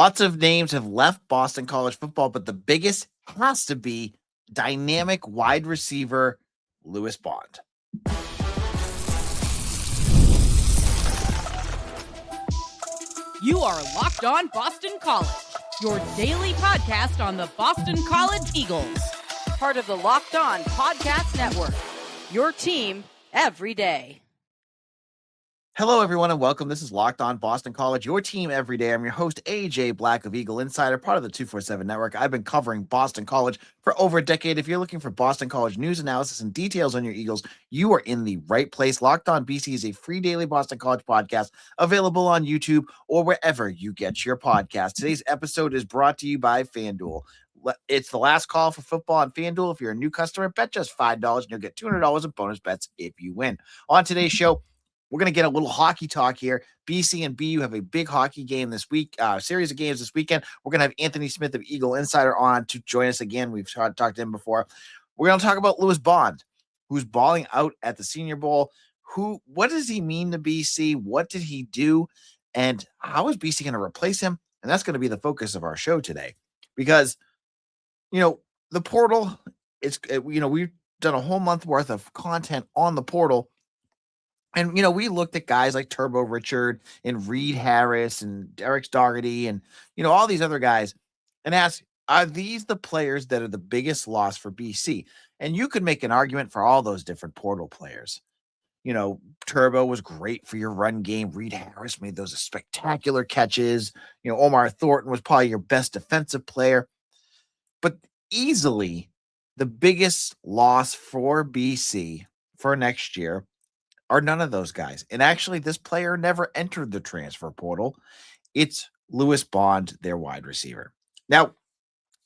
Lots of names have left Boston College football, but the biggest has to be dynamic wide receiver Lewis Bond. You are Locked On Boston College, your daily podcast on the Boston College Eagles. Part of the Locked On Podcast Network, your team every day. Hello, everyone, and welcome. This is Locked On Boston College, your team every day. I'm your host, AJ Black of Eagle Insider, part of the 247 Network. I've been covering Boston College for over a decade. If you're looking for Boston College news, analysis, and details on your Eagles, you are in the right place. Locked On BC is a free daily Boston College podcast available on YouTube or wherever you get your podcast. Today's episode is brought to you by FanDuel. It's the last call for football on FanDuel. If you're a new customer, bet just $5 and you'll get $200 in bonus bets if you win. On today's show, we're going to get a little hockey talk here. BC and BU have a big hockey game this week, series of games this weekend. We're going to have Anthony Smith of Eagle Insider on to join us again. We've talked to him before. We're going to talk about Lewis Bond, who's balling out at the Senior Bowl. What does he mean to BC? What did he do? And how is BC going to replace him? And that's going to be the focus of our show today. Because, the portal, we've done a whole month worth of content on the portal. And, we looked at guys like Turbo Richard and Reed Harris and Derek Dougherty and, all these other guys and asked, are these the players that are the biggest loss for BC? And you could make an argument for all those different portal players. Turbo was great for your run game. Reed Harris made those spectacular catches. Omar Thornton was probably your best defensive player. But easily the biggest loss for BC for next year are none of those guys. And actually, this player never entered the transfer portal. It's Lewis Bond, their wide receiver. Now,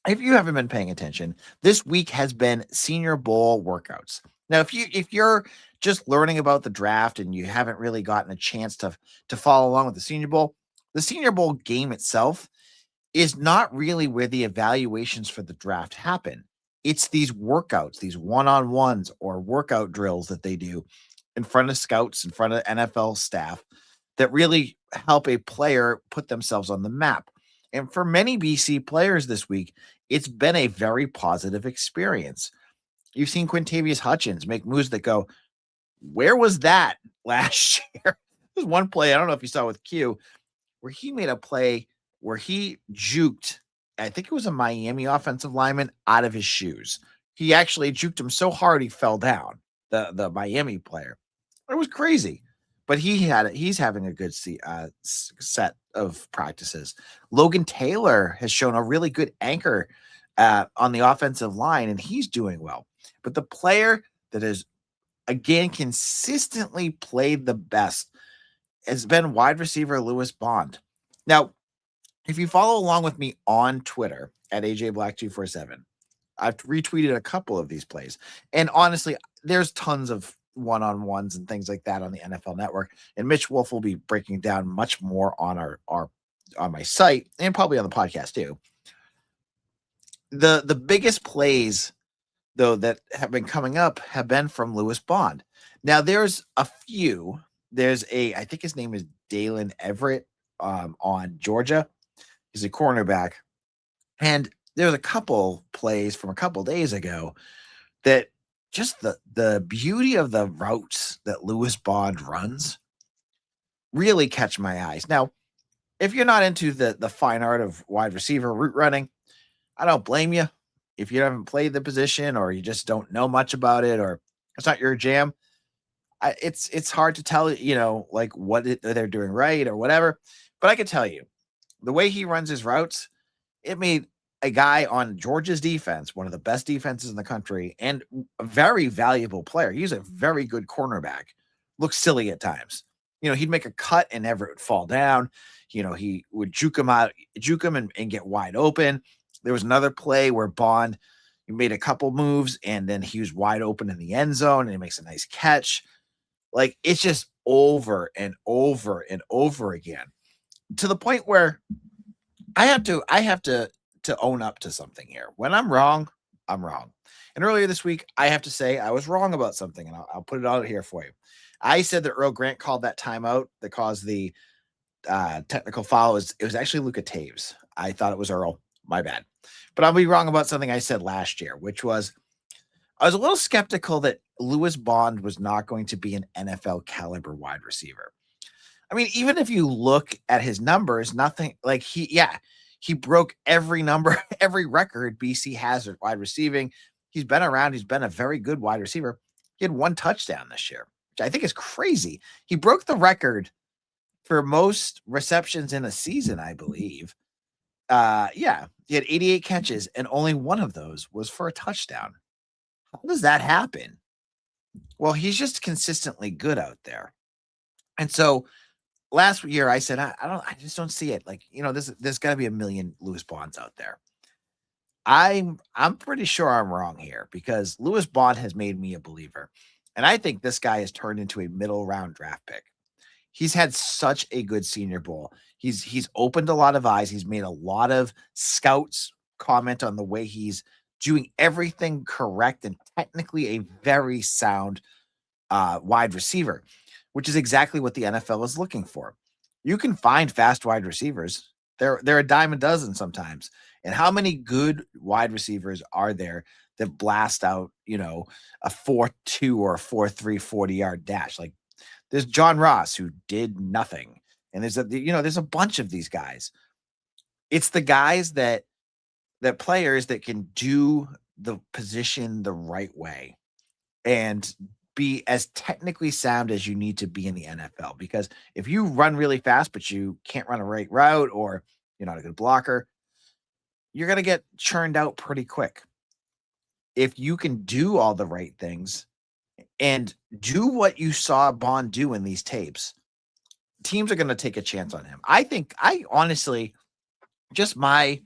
if you haven't been paying attention, this week has been Senior Bowl workouts. Now, if you're just learning about the draft and you haven't really gotten a chance to follow along with the Senior Bowl game itself is not really where the evaluations for the draft happen. It's these workouts, these one-on-ones or workout drills that they do in front of scouts, in front of NFL staff that really help a player put themselves on the map. And for many BC players this week, it's been a very positive experience. You've seen Quintavious Hutchins make moves that go, where was that last year? There's one play, I don't know if you saw with Q, where he made a play where he juked, I think it was a Miami offensive lineman, out of his shoes. He actually juked him so hard he fell down, the Miami player. It was crazy, but he's having a good set of practices. Logan Taylor has shown a really good anchor on the offensive line, and he's doing well. But the player that has, again, consistently played the best has been wide receiver Lewis Bond. Now, if you follow along with me on Twitter at AJBlack247, I've retweeted a couple of these plays. And honestly, there's tons of one-on-ones and things like that on the NFL Network. And Mitch Wolf will be breaking down much more on on my site and probably on the podcast too. The biggest plays, though, that have been coming up have been from Lewis Bond. Now, there's a few. There's I think his name is Dalen Everett on Georgia. He's a cornerback. And there's a couple plays from a couple days ago that just the beauty of the routes that Lewis Bond runs really catch my eyes. Now, if you're not into the fine art of wide receiver route running, I don't blame you. If you haven't played the position or you just don't know much about it or it's not your jam, it's hard to tell, what they're doing right or whatever. But I can tell you, the way he runs his routes, it made a guy on Georgia's defense, one of the best defenses in the country, and a very valuable player. He's a very good cornerback. Looks silly at times. He'd make a cut and never would fall down. He would juke him and get wide open. There was another play where Bond made a couple moves and then he was wide open in the end zone and he makes a nice catch. Like, it's just over and over and over again, to the point where I have to own up to something here. When I'm wrong, I'm wrong. And earlier this week, I have to say I was wrong about something, and I'll put it out here for you. I said that Earl Grant called that timeout that caused the technical foul. It was actually Luka Taves. I thought it was Earl. My bad. But I'll be wrong about something I said last year, which was I was a little skeptical that Lewis Bond was not going to be an NFL caliber wide receiver. I mean, even if you look at his numbers, nothing like he broke every number, every record BC has at wide receiving. He's been around. He's been a very good wide receiver. He had 1 touchdown this year, which I think is crazy. He broke the record for most receptions in a season, I believe. Yeah, he had 88 catches, and only 1 of those was for a touchdown. How does that happen? Well, he's just consistently good out there. And so last year I said, I just don't see it. Like, there's got to be a million Lewis Bonds out there. I'm pretty sure I'm wrong here because Lewis Bond has made me a believer. And I think this guy has turned into a middle round draft pick. He's had such a good Senior Bowl. He's opened a lot of eyes. He's made a lot of scouts comment on the way he's doing everything correct and technically a very sound wide receiver, which is exactly what the NFL is looking for. You can find fast wide receivers. They're a dime a dozen sometimes. And how many good wide receivers are there that blast out, a 4.2 or a 4.3 40-yard dash? Like there's John Ross who did nothing. And there's a bunch of these guys. It's the guys that players that can do the position the right way and be as technically sound as you need to be in the NFL. Because if you run really fast, but you can't run a right route or you're not a good blocker, you're going to get churned out pretty quick. If you can do all the right things and do what you saw Bond do in these tapes, teams are going to take a chance on him. I honestly, just my,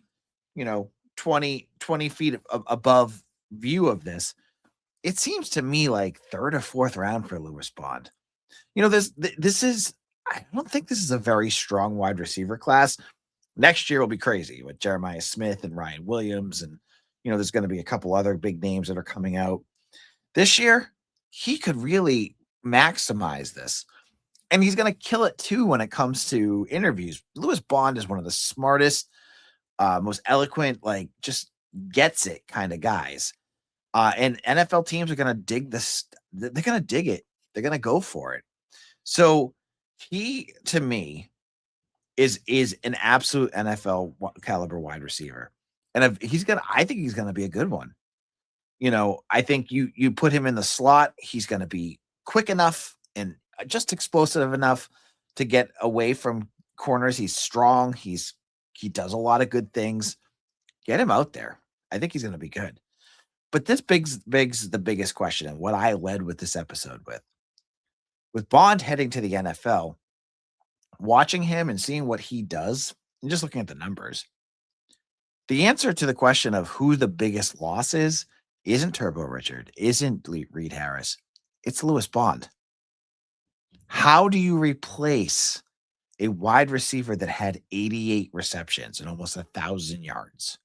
20 feet above view of this, it seems to me like 3rd or 4th round for Lewis Bond. This is, I don't think this is a very strong wide receiver class. Next year will be crazy with Jeremiah Smith and Ryan Williams. And, there's going to be a couple other big names that are coming out. This year, he could really maximize this. And he's going to kill it too when it comes to interviews. Lewis Bond is one of the smartest, most eloquent, like just gets it kind of guys. And NFL teams are going to dig this. They're going to dig it. They're going to go for it. So he, to me, is an absolute NFL caliber wide receiver. And I think he's going to be a good one. I think you put him in the slot, he's going to be quick enough and just explosive enough to get away from corners. He's strong. He does a lot of good things. Get him out there. I think he's going to be good. But this begs the biggest question, and what I led with this episode with Bond heading to the NFL, watching him and seeing what he does, and just looking at the numbers, the answer to the question of who the biggest loss isn't Turbo Richard, isn't Reed Harris. It's Lewis Bond. How do you replace a wide receiver that had 88 receptions and almost 1,000 yards?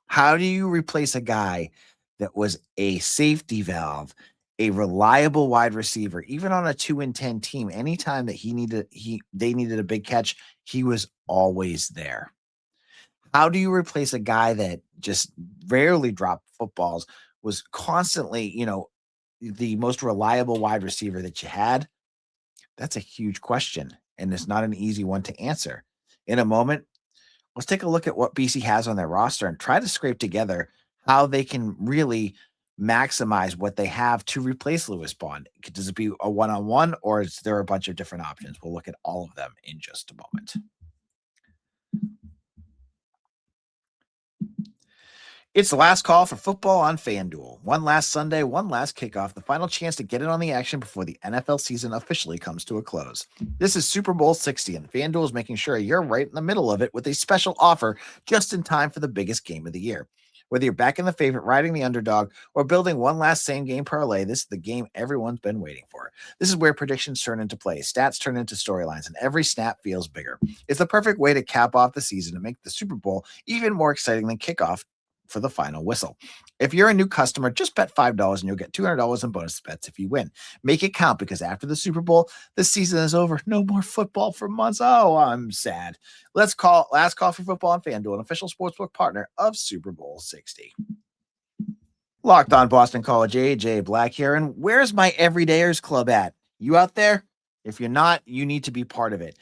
How do you replace a guy that was a safety valve, a reliable wide receiver, even on a 2-10 team? Anytime that they needed a big catch, he was always there. How do you replace a guy that just rarely dropped footballs, was constantly, the most reliable wide receiver that you had? That's a huge question, and it's not an easy one to answer. In a moment, let's take a look at what BC has on their roster and try to scrape together how they can really maximize what they have to replace Lewis Bond. Does it be a one-on-one, or is there a bunch of different options? We'll look at all of them in just a moment. It's the last call for football on FanDuel. One last Sunday, one last kickoff, the final chance to get in on the action before the NFL season officially comes to a close. This is Super Bowl 60, and FanDuel is making sure you're right in the middle of it with a special offer just in time for the biggest game of the year. Whether you're backing the favorite, riding the underdog, or building one last same-game parlay, this is the game everyone's been waiting for. This is where predictions turn into plays, stats turn into storylines, and every snap feels bigger. It's the perfect way to cap off the season and make the Super Bowl even more exciting than kickoff for the final whistle. If you're a new customer, just bet $5 and you'll get $200 in bonus bets if you win. Make it count because after the Super Bowl, the season is over. No more football for months. Oh, I'm sad. Last call for football on FanDuel, an official sportsbook partner of Super Bowl 60. Locked on Boston College, AJ Black here. And where's my Everydayers Club at? You out there? If you're not, you need to be part of it.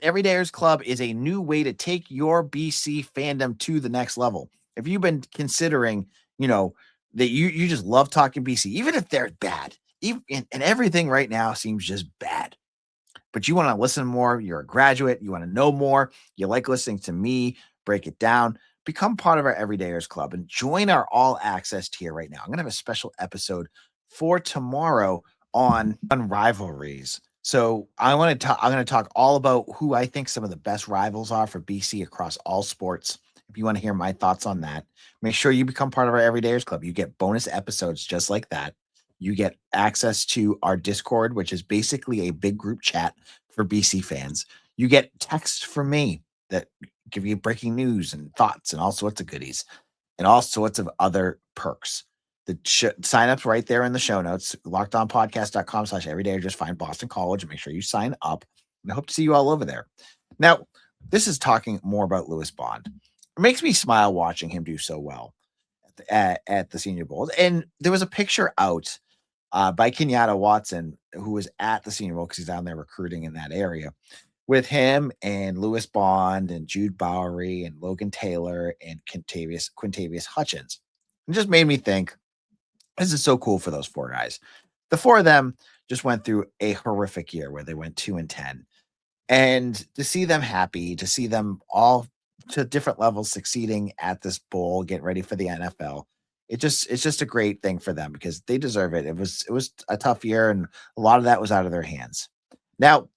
Everydayers Club is a new way to take your BC fandom to the next level. If you've been considering, that you just love talking BC, even if they're bad, and everything right now seems just bad, but you want to listen more, you're a graduate, you want to know more, you like listening to me break it down, become part of our Everydayers Club and join our all access tier right now. I'm going to have a special episode for tomorrow on rivalries. So I'm going to talk all about who I think some of the best rivals are for BC across all sports. If you want to hear my thoughts on that, make sure you become part of our Everydayers Club. You get bonus episodes just like that. You get access to our Discord, which is basically a big group chat for BC fans. You get texts from me that give you breaking news and thoughts and all sorts of goodies and all sorts of other perks. The sign up's right there in the show notes, lockedonpodcast.com/everyday. Just find Boston College and make sure you sign up. And I hope to see you all over there. Now, this is talking more about Lewis Bond. It makes me smile watching him do so well at the Senior Bowl. And there was a picture out by Kenyatta Watson, who was at the Senior Bowl because he's down there recruiting in that area, with him and Lewis Bond and Jude Bowery and Logan Taylor and Quintavious Hutchins. It just made me think, this is so cool for those four guys. The four of them just went through a horrific year where they went 2-10. And to see them happy, to see them all to different levels succeeding at this bowl, getting ready for the NFL, it's just a great thing for them because they deserve it. It was a tough year, and a lot of that was out of their hands. Now,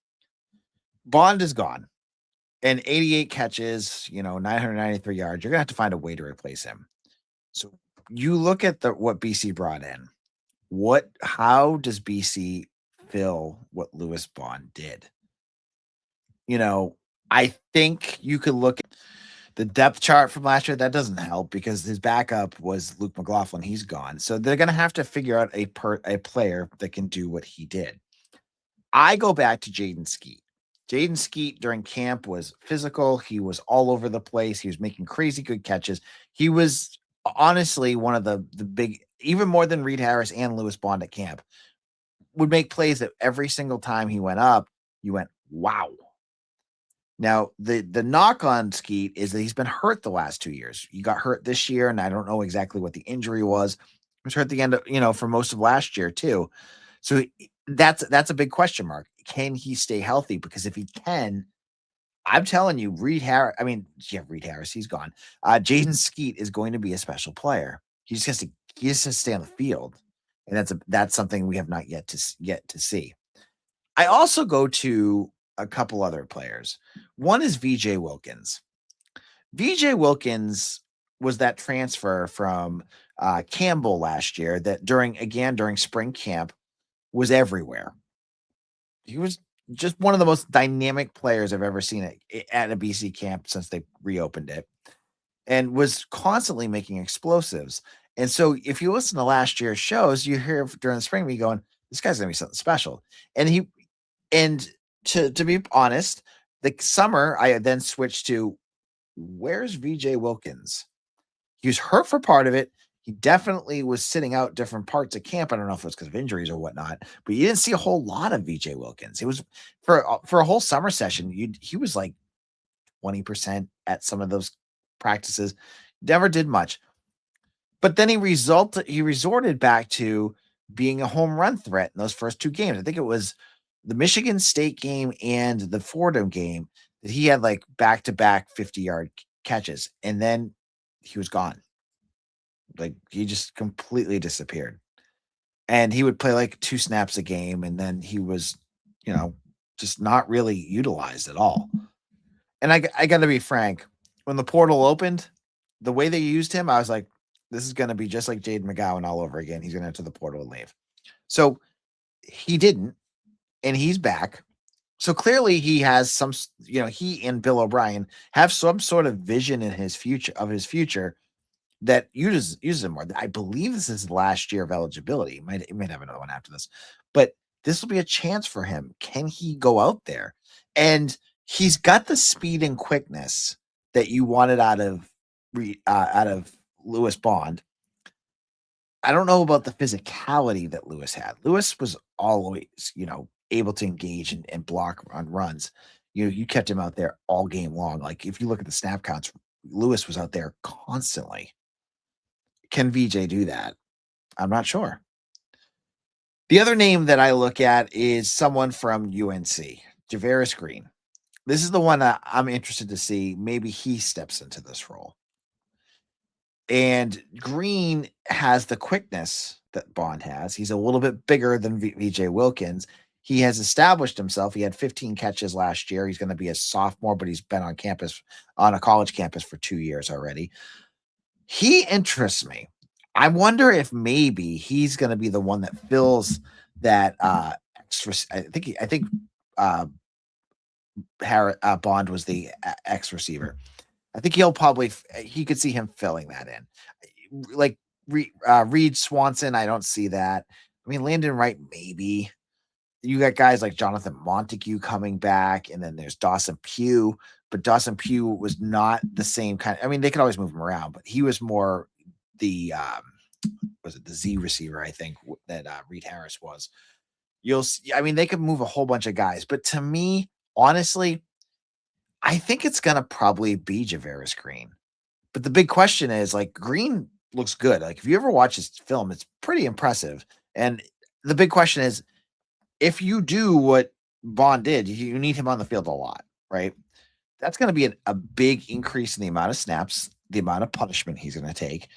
Bond is gone, and 88 catches, 993 yards. You're gonna have to find a way to replace him. So you look at what BC brought in. How does BC fill what Lewis Bond did? I think you could look at the depth chart from last year. That doesn't help because his backup was Luke McLaughlin. He's gone. So they're going to have to figure out a player that can do what he did. I go back to Jaedn Skeet. Jaedn Skeet during camp was physical. He was all over the place. He was making crazy good catches. He was honestly one of the big, even more than Reed Harris and Lewis Bond at camp, would make plays that every single time he went up, you went, wow. Now, the knock on Skeet is that he's been hurt the last 2 years. He got hurt this year, and I don't know exactly what the injury was. He was hurt at the end of, for most of last year too. So that's a big question mark. Can he stay healthy? Because if he can, I'm telling you, Reed Harris, he's gone. Jaedn Skeet is going to be a special player. He just has to stay on the field. And that's something we have not yet to see. I also go to a couple other players. One is VJ Wilkins. VJ Wilkins was that transfer from Campbell last year that during spring camp was everywhere. He was just one of the most dynamic players I've ever seen at a BC camp since they reopened it, and was constantly making explosives. And so if you listen to last year's shows, you hear during the spring me going, this guy's going to be something special. And to be honest, the summer I then switched to, where's VJ Wilkins? He was hurt for part of it. He definitely was sitting out different parts of camp. I don't know if it was because of injuries or whatnot, but you didn't see a whole lot of VJ Wilkins. It was for a whole summer session. He was like 20% at some of those practices. Never did much. But then he resorted back to being a home run threat in those first two games. I think it was the Michigan State game and the Fordham game that he had like back-to-back 50-yard catches, and then he was gone. Like, he just completely disappeared. And he would play like 2 snaps a game, and then he was, just not really utilized at all. And I got to be frank, when the portal opened, the way they used him, I was like, this is going to be just like Jaden McGowan all over again. He's going to enter the portal and leave. So he didn't, and he's back. So clearly he has some, he and Bill O'Brien have some sort of vision in his future that uses him more. I believe this is the last year of eligibility. He might have another one after this, but this will be a chance for him. Can he go out there? And he's got the speed and quickness that you wanted out of Lewis Bond. I don't know about the physicality that Lewis had. Lewis was always, able to engage and block on runs. You kept him out there all game long. Like if you look at the snap counts, Lewis was out there constantly. Can VJ do that? I'm not sure. The other name that I look at is someone from UNC, Javarius Green. This is the one that I'm interested to see. Maybe he steps into this role. And Green has the quickness that Bond has. He's a little bit bigger than VJ Wilkins. He has established himself. He had 15 catches last year. He's going to be a sophomore, but he's been on a college campus for 2 years already. He interests me. I wonder if maybe he's going to be the one that fills that extra. I think Bond was the X receiver. I think he could see him filling that in. Like Reed Swanson, I don't see that. I mean, Landon Wright, maybe. You got guys like Jonathan Montague coming back, and then there's Dawson Pugh, but Dawson Pugh was not the same kind. I mean, they could always move him around, but he was more the was it the Z receiver, I think, that Reed Harris was. You'll see, I mean, they could move a whole bunch of guys, but to me, honestly, I think it's gonna probably be Javarius Green. But the big question is, like, Green looks good. Like, if you ever watch his film, it's pretty impressive. And the big question is, if you do what Bond did, you need him on the field a lot, right? That's going to be a big increase in the amount of snaps, the amount of punishment he's going to take,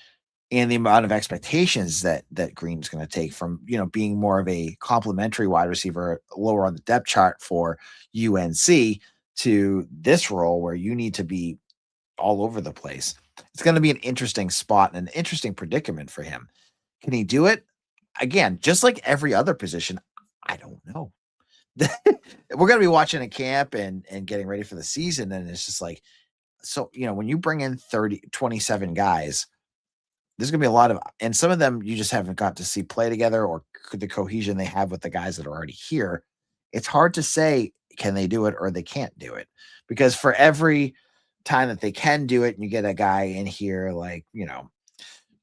and the amount of expectations that Green's going to take from, being more of a complementary wide receiver lower on the depth chart for UNC to this role where you need to be all over the place. It's going to be an interesting spot and an interesting predicament for him. Can he do it? Again, just like every other position, I don't know. We're going to be watching a camp and getting ready for the season. And it's just like, so, when you bring in 27 guys, there's going to be a lot of, and some of them you just haven't got to see play together or the cohesion they have with the guys that are already here. It's hard to say, can they do it or they can't do it? Because for every time that they can do it, and you get a guy in here like,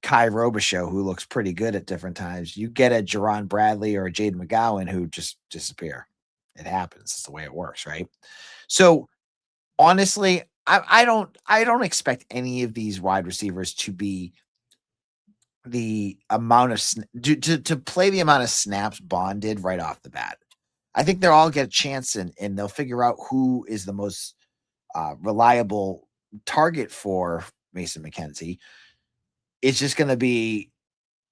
Kai Robichaux, who looks pretty good at different times, you get a Jerron Bradley or a Jaden McGowan who just disappear. It happens. It's the way it works, right? So honestly, I don't expect any of these wide receivers to be the amount of to play the amount of snaps Bond did right off the bat. I think they'll all get a chance and they'll figure out who is the most reliable target for Mason McKenzie. It's just going to be,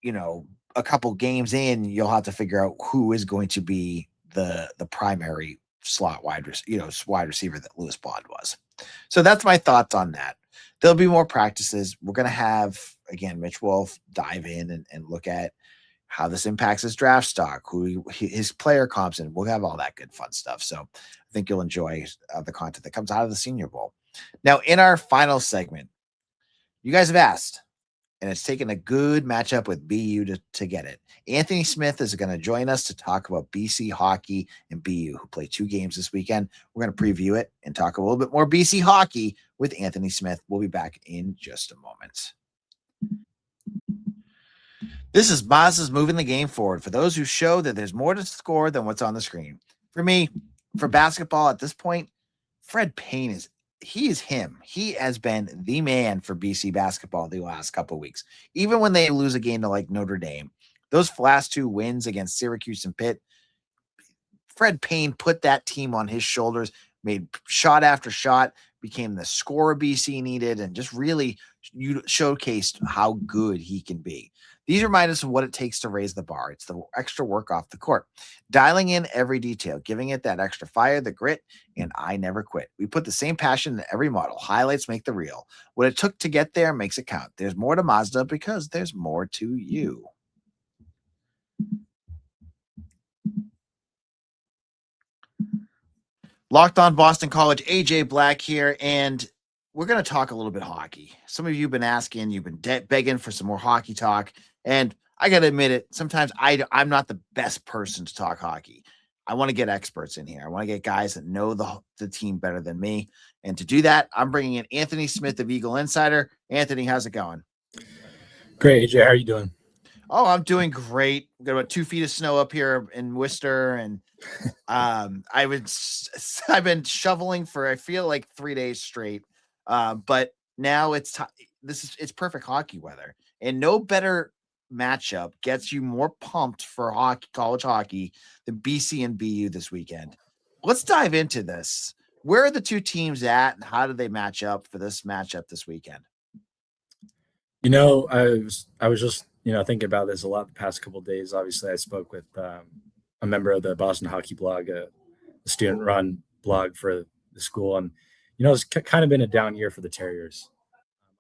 a couple games in, you'll have to figure out who is going to be the primary slot wide receiver that Lewis Bond was. So that's my thoughts on that. There'll be more practices. We're going to have, again, Mitch Wolf dive in and look at how this impacts his draft stock, his player comps, and we'll have all that good fun stuff. So I think you'll enjoy the content that comes out of the Senior Bowl. Now, in our final segment, you guys have asked, and it's taken a good matchup with BU to get it. Anthony Smith is going to join us to talk about BC hockey and BU, who play 2 games this weekend. We're going to preview it and talk a little bit more BC hockey with Anthony Smith. We'll be back in just a moment. This is Maz's moving the game forward for those who show that there's more to score than what's on the screen. For me, for basketball at this point, Fred Payne is him. He has been the man for BC basketball the last couple of weeks. Even when they lose a game to like Notre Dame, those last 2 wins against Syracuse and Pitt, Fred Payne put that team on his shoulders, made shot after shot, became the scorer BC needed, and just really showcased how good he can be. These remind us of what it takes to raise the bar. It's the extra work off the court, dialing in every detail, giving it that extra fire, the grit, and I never quit. We put the same passion in every model. Highlights make the reel. What it took to get there makes it count. There's more to Mazda because there's more to you. Locked on Boston College, AJ Black here, and we're going to talk a little bit hockey. Some of you have been asking, you've been begging for some more hockey talk. And I got to admit it, sometimes I'm not the best person to talk hockey. I want to get experts in here. I want to get guys that know the team better than me. And to do that, I'm bringing in Anthony Smith of Eagle Insider. Anthony, how's it going? Great, AJ. How are you doing? Oh, I'm doing great. We've got about 2 feet of snow up here in Worcester, and I've been shoveling for I feel like 3 days straight. But now it's perfect hockey weather, and no better matchup gets you more pumped for college hockey than BC and BU this weekend. Let's dive into this. Where are the two teams at, and how do they match up for this matchup this weekend? I was just thinking about this a lot the past couple of days. Obviously, I spoke with a member of the Boston Hockey Blog, a student-run blog for the school, and it's kind of been a down year for the Terriers.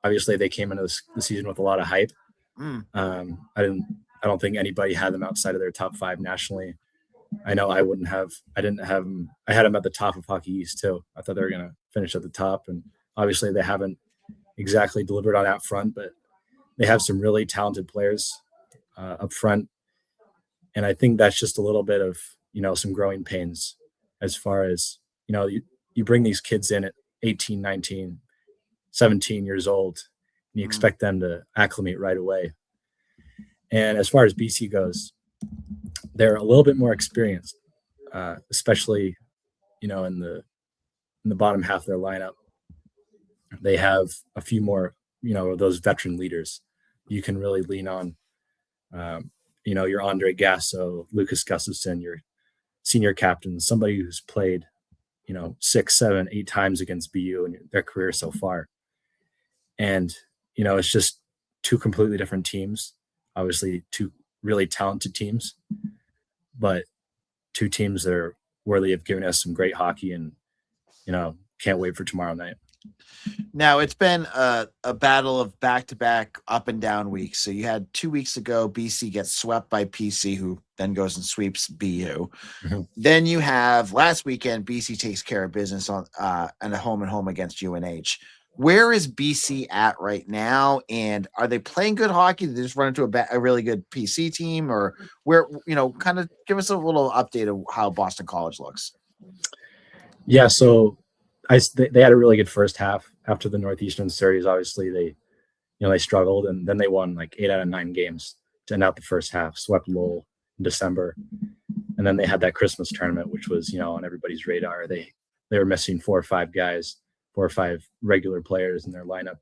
Obviously, they came into the season with a lot of hype. I don't think anybody had them outside of their top 5 nationally. I know I wouldn't have. I didn't have them. I had them at the top of Hockey East too. I thought they were going to finish at the top, and obviously they haven't exactly delivered on that front, but they have some really talented players up front. And I think that's just a little bit of, some growing pains as far as, you bring these kids in at 18, 19, 17 years old, and you expect them to acclimate right away. And as far as BC goes, they're a little bit more experienced, especially, in the bottom half of their lineup. They have a few more, those veteran leaders you can really lean on. Your Andre Gasso, Lucas Gustafson, your senior captain, somebody who's played, 6, 7, 8 times against BU in their career so far. And, it's just 2 completely different teams, obviously 2 really talented teams, but 2 teams that are worthy of giving us some great hockey, and, can't wait for tomorrow night. Now, it's been a battle of back-to-back up and down weeks. So you had 2 weeks ago, BC gets swept by PC, who then goes and sweeps BU. Mm-hmm. Then you have last weekend, BC takes care of business on and a home against UNH. Where is BC at right now? And are they playing good hockey? Did they just run into a really good PC team? Or where, kind of give us a little update of how Boston College looks. Yeah, so they had a really good first half after the Northeastern series. Obviously, they struggled, and then they won like 8 out of 9 games to end out the first half, swept Lowell in December. And then they had that Christmas tournament, which was, on everybody's radar. They were missing 4 or 5 guys, 4 or 5 regular players in their lineup.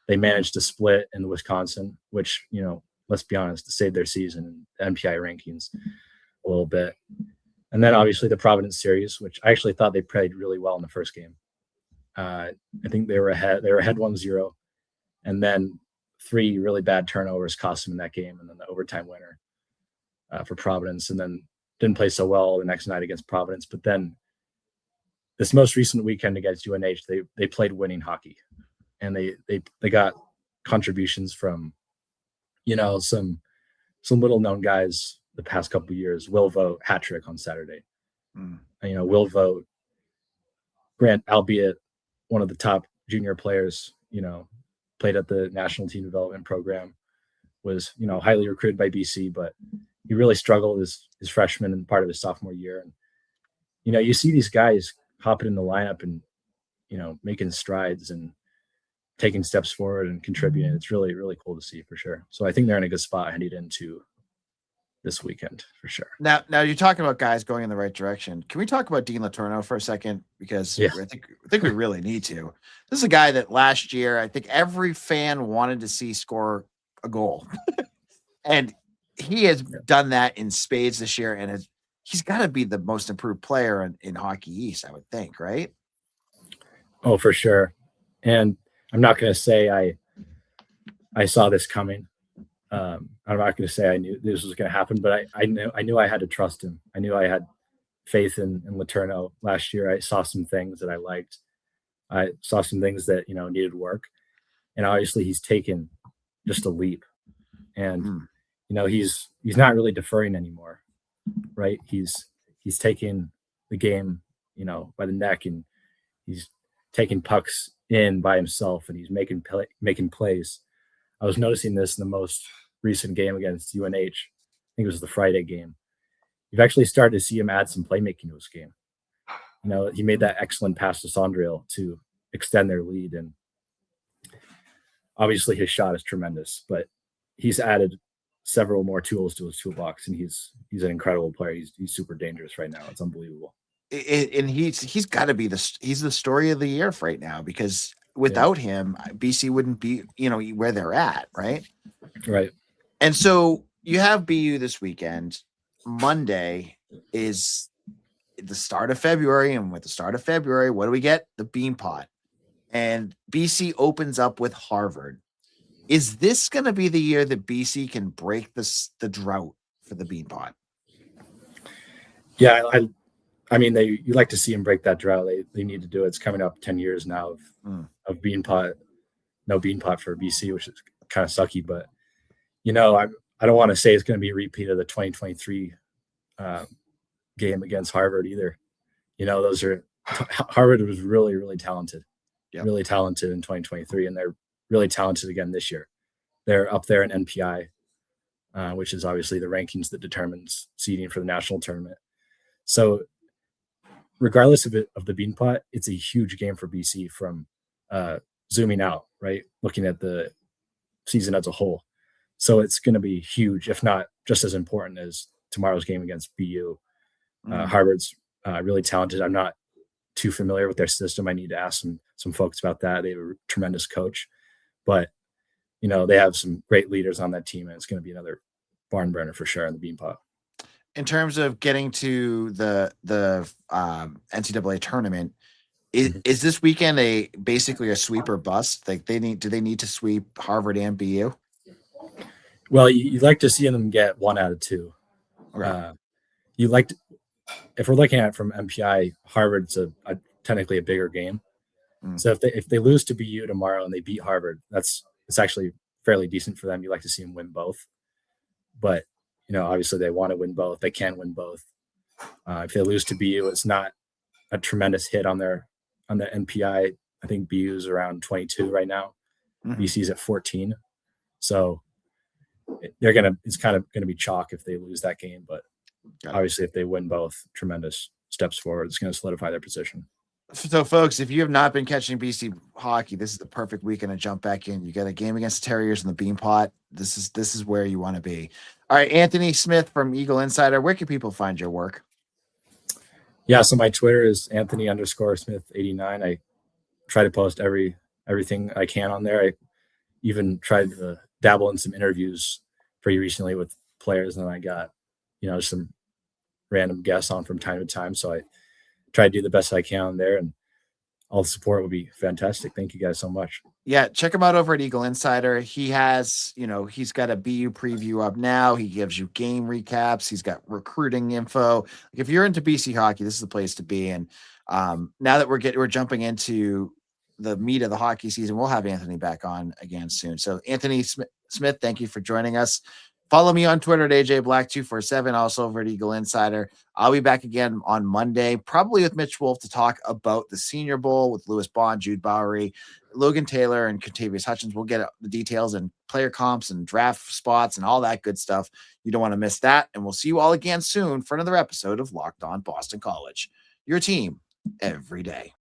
They managed to split in Wisconsin, which, let's be honest, to save their season in the MPI rankings a little bit. And then obviously the Providence series, which I actually thought they played really well in the first game. I think they were ahead 1-0, and then 3 really bad turnovers cost them in that game, and then the overtime winner for Providence, and then didn't play so well the next night against Providence. But then this most recent weekend against UNH, they played winning hockey, and they got contributions from some little known guys the past couple of years. Will Vogt, hat trick on Saturday. Will Vogt, Grant, albeit one of the top junior players, played at the national team development program, was, highly recruited by BC, but he really struggled his freshman and part of his sophomore year. And, you see these guys hopping in the lineup and, making strides and taking steps forward and contributing. It's really, really cool to see for sure. So I think they're in a good spot heading into this weekend for sure. Now you're talking about guys going in the right direction. Can we talk about Dean Letourneau for a second? Because I think we really need to. This is a guy that last year, I think every fan wanted to see score a goal. And he has done that in spades this year, and he's got to be the most improved player in Hockey East, I would think, right? Oh, for sure. And I'm not going to say I saw this coming. I'm not going to say I knew this was going to happen, but I knew I had to trust him. I knew I had faith in Letourneau last year. I saw some things that I liked. I saw some things that, needed work. And obviously he's taken just a leap. And, he's not really deferring anymore, right? He's taking the game, by the neck, and he's taking pucks in by himself and he's making plays. I was noticing this in the most recent game against UNH. I think it was the Friday game. You've actually started to see him add some playmaking to his game. He made that excellent pass to Sondriel to extend their lead, and obviously his shot is tremendous, but he's added several more tools to his toolbox, and he's an incredible player. He's super dangerous right now. It's unbelievable. And he's got to be he's the story of the year right now, because without him, BC wouldn't be where they're at, right? Right. And so you have BU this weekend. Monday is the start of February, and with the start of February, what do we get? The Beanpot, and BC opens up with Harvard. Is this going to be the year that BC can break the drought for the Beanpot? Yeah, I mean, you like to see them break that drought. They need to do it. It's coming up 10 years now of Beanpot, no Beanpot for BC, which is kind of sucky. But I don't want to say it's going to be a repeat of the 2023 game against Harvard either. Harvard was really, really talented, really talented in 2023, and they're really talented again this year. They're up there in NPI, which is obviously the rankings that determines seeding for the national tournament. So regardless of the Beanpot, it's a huge game for BC from zooming out, right? Looking at the season as a whole. So it's going to be huge, if not just as important as tomorrow's game against BU. Harvard's really talented. I'm not too familiar with their system. I need to ask some folks about that. They have a tremendous coach, but they have some great leaders on that team, and it's going to be another barn burner for sure in the Beanpot. In terms of getting to the NCAA tournament, is this weekend basically a sweep or bust? Like do they need to sweep Harvard and BU? Well, you'd like to see them get 1 out of 2. Right. If we're looking at it from MPI, Harvard's technically a bigger game. So if they lose to BU tomorrow and they beat Harvard, it's actually fairly decent for them. You like to see them win both, but obviously they want to win both. They can win both. If they lose to BU, it's not a tremendous hit on the NPI. I think BU is around 22 right now. BC's at 14, so it's kind of gonna be chalk if they lose that game. But obviously, if they win both, tremendous steps forward. It's going to solidify their position. So, folks, if you have not been catching BC hockey, this is the perfect weekend to jump back in. You got a game against the Terriers in the Beanpot. This is where you want to be. All right, Anthony Smith from Eagle Insider. Where can people find your work? Yeah, so my Twitter is Anthony_Smith89. I try to post everything I can on there. I even tried to dabble in some interviews pretty recently with players, and I got some random guests on from time to time. So I try to do the best I can there, and all the support would be fantastic. Thank you guys so much. Yeah, check him out over at Eagle Insider. He has, he's got a BU preview up now. He gives you game recaps. He's got recruiting info. If you're into BC hockey, this is the place to be. And now that we're jumping into the meat of the hockey season, we'll have Anthony back on again soon. So Anthony Smith, thank you for joining us. Follow me on Twitter at AJBlack247, also over at Eagle Insider. I'll be back again on Monday, probably with Mitch Wolf, to talk about the Senior Bowl with Lewis Bond, Jude Bowery, Logan Taylor, and Contavious Hutchins. We'll get the details and player comps and draft spots and all that good stuff. You don't want to miss that. And we'll see you all again soon for another episode of Locked On Boston College, your team every day.